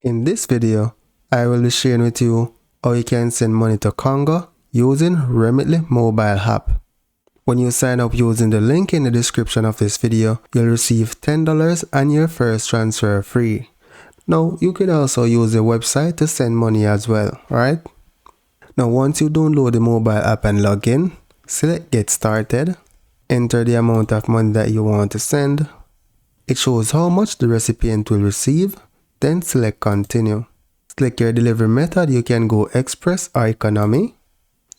In this video, I will be sharing with you how you can send money to Congo using Remitly mobile app. When you sign up using the link in the description of this video, you'll receive $10 and your first transfer free. Now, you can also use the website to send money as well, right? Now, once you download the mobile app and log in, select Get Started, enter the amount of money that you want to send. It shows how much the recipient will receive, then select Continue. Select your delivery method. You can go Express or Economy.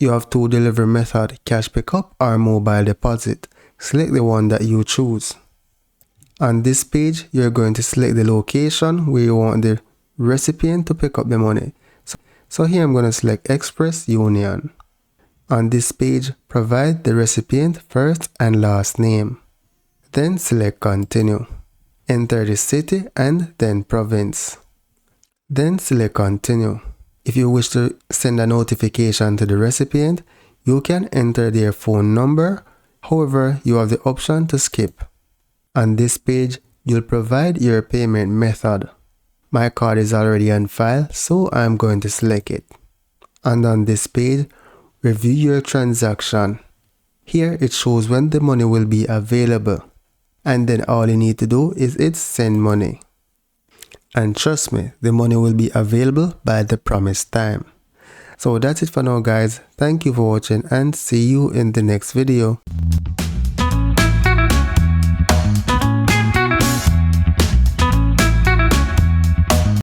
You have two delivery methods, cash pickup or mobile deposit. Select the one that you choose. On this page, you're going to select the location where you want the recipient to pick up the money. So here I'm going to select Express Union. On this page, provide the recipient first and last name. Then select Continue. Enter the city and then province. Then select Continue. If you wish to send a notification to the recipient, you can enter their phone number. However, you have the option to skip. On this page, you'll provide your payment method. My card is already on file, so I'm going to select it. And on this page, review your transaction. Here it shows when the money will be available. And then all you need to do is hit send money. And trust me, the money will be available by the promised time. So that's it for now, guys. Thank you for watching and see you in the next video.